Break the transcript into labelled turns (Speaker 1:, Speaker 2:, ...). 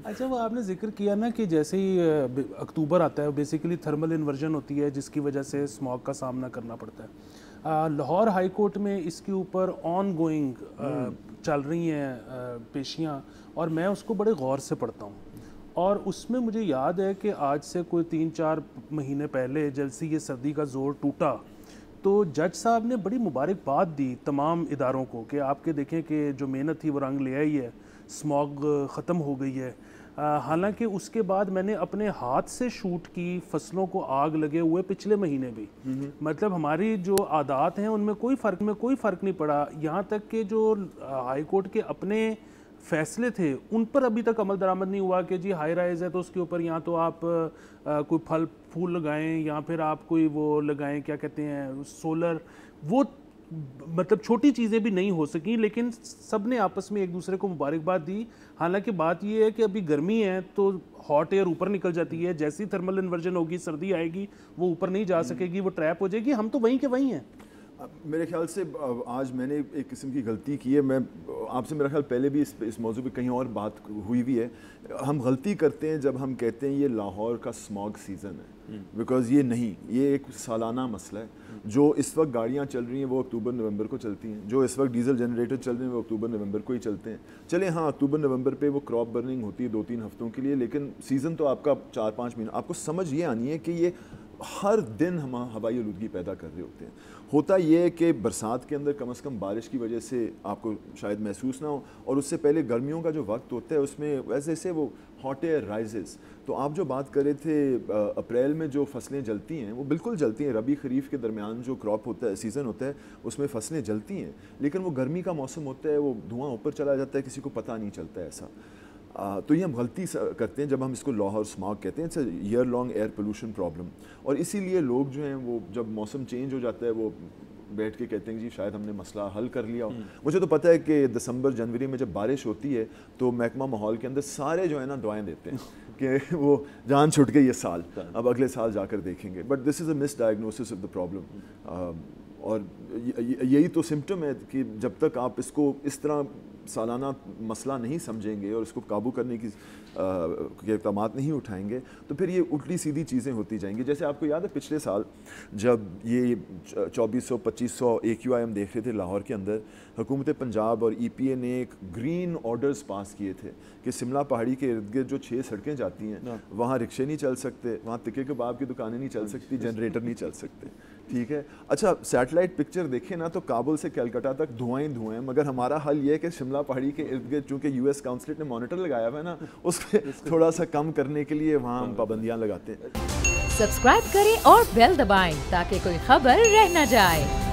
Speaker 1: اچھا وہ آپ نے ذکر کیا نا کہ جیسے ہی اکتوبر آتا ہے بیسیکلی تھرمل انورژن ہوتی ہے جس کی وجہ سے اسموگ کا سامنا کرنا پڑتا ہے. لاہور ہائی کورٹ میں اس کے اوپر آن گوئنگ چل رہی ہیں پیشیاں اور میں اس کو بڑے غور سے پڑھتا ہوں اور اس میں مجھے یاد ہے کہ آج سے کوئی 3-4 مہینے پہلے جب سے یہ سردی کا زور ٹوٹا تو جج صاحب نے بڑی مبارکباد دی تمام اداروں کو کہ آپ کے دیکھیں کہ جو محنت تھی وہ رنگ لے آئی ہے, اسموگ ختم ہو گئی ہے. حالانکہ اس کے بعد میں نے اپنے ہاتھ سے شوٹ کی فصلوں کو آگ لگے ہوئے پچھلے مہینے بھی, مطلب ہماری جو عادات ہیں ان میں کوئی فرق نہیں پڑا. یہاں تک کہ جو ہائی کورٹ کے اپنے فیصلے تھے ان پر ابھی تک عمل درآمد نہیں ہوا کہ جی ہائی رائز ہے تو اس کے اوپر یا تو آپ کوئی پھل پھول لگائیں یا پھر آپ کوئی وہ لگائیں کیا کہتے ہیں سولر. وہ مطلب چھوٹی چیزیں بھی نہیں ہو سکیں لیکن سب نے آپس میں ایک دوسرے کو مبارکباد دی. حالانکہ بات یہ ہے کہ ابھی گرمی ہے تو ہاٹ ایئر اوپر نکل جاتی ہے, جیسی تھرمل انورژن ہوگی سردی آئے گی وہ اوپر نہیں جا سکے گی, وہ ٹریپ ہو جائے گی. ہم تو وہیں کے وہیں ہیں.
Speaker 2: میرے خیال سے آج میں نے ایک قسم کی غلطی کی ہے. میں آپ سے میرا خیال پہلے بھی اس موضوع پہ کہیں اور بات ہوئی بھی ہے. ہم غلطی کرتے ہیں جب ہم کہتے ہیں یہ لاہور کا اسموگ سیزن ہے, بیکاز یہ نہیں, یہ ایک سالانہ مسئلہ ہے. جو اس وقت گاڑیاں چل رہی ہیں وہ اکتوبر نومبر کو چلتی ہیں, جو اس وقت ڈیزل جنریٹر چل رہے ہیں وہ اکتوبر نومبر کو ہی چلتے ہیں. چلیں ہاں اکتوبر نومبر پہ وہ کراپ برننگ ہوتی ہے 2-3 ہفتوں کے لیے, لیکن سیزن تو آپ کا 4-5 مہینہ. آپ کو سمجھ یہ آنی ہے کہ یہ ہر دن ہم ہوائی آلودگی پیدا کر رہے ہوتے ہیں. ہوتا یہ ہے کہ برسات کے اندر کم از کم بارش کی وجہ سے آپ کو شاید محسوس نہ ہو, اور اس سے پہلے گرمیوں کا جو وقت ہوتا ہے اس میں ویسے سے وہ ہاٹ ایئر رائزز. تو آپ جو بات کر رہے تھے اپریل میں جو فصلیں جلتی ہیں وہ بالکل جلتی ہیں. ربی خریف کے درمیان جو کراپ ہوتا ہے سیزن ہوتا ہے اس میں فصلیں جلتی ہیں, لیکن وہ گرمی کا موسم ہوتا ہے, وہ دھواں اوپر چلا جاتا ہے, کسی کو پتہ نہیں چلتا ایسا. تو یہ ہم غلطی کرتے ہیں جب ہم اس کو لاہور اسموگ کہتے ہیں. It's a year long air pollution problem, اور اسی لیے لوگ جو ہیں وہ جب موسم چینج ہو جاتا ہے وہ بیٹھ کے کہتے ہیں جی شاید ہم نے مسئلہ حل کر لیا ہو. مجھے تو پتہ ہے کہ دسمبر جنوری میں جب بارش ہوتی ہے تو محکمہ ماحول کے اندر سارے جو ہے نا دعائیں دیتے ہیں کہ وہ جان چھٹ گئی یہ سال, اب اگلے سال جا کر دیکھیں گے. But this is a miss diagnosis of the problem. اور یہی تو سمٹم ہے کہ جب تک آپ اس کو اس طرح سالانہ مسئلہ نہیں سمجھیں گے اور اس کو قابو کرنے کی اقدامات نہیں اٹھائیں گے تو پھر یہ الٹی سیدھی چیزیں ہوتی جائیں گی. جیسے آپ کو یاد ہے پچھلے سال جب یہ 2400-2500 AQI ہم دیکھ رہے تھے لاہور کے اندر, حکومت پنجاب اور EPA نے ایک گرین آرڈرز پاس کیے تھے کہ شملہ پہاڑی کے ارد گرد جو 6 سڑکیں جاتی ہیں وہاں رکشے نہیں چل سکتے, وہاں تکے کباب کی دکانیں نہیں چل سکتی, جنریٹر نہیں چل سکتے. ٹھیک ہے, اچھا سیٹلائٹ پکچر دیکھیں نا تو کابل سے کلکتہ تک دھوئیں دھوئیں, مگر ہمارا حل یہ ہے کہ شملہ پہاڑی کے ارد گرد چونکہ US کونسلیٹ نے مانیٹر لگایا ہوا ہے نا, اس پہ تھوڑا سا کم کرنے کے لیے وہاں ہم پابندیاں لگاتے ہیں.
Speaker 3: سبسکرائب کریں اور بیل دبائیں تاکہ کوئی خبر رہ نہ جائے.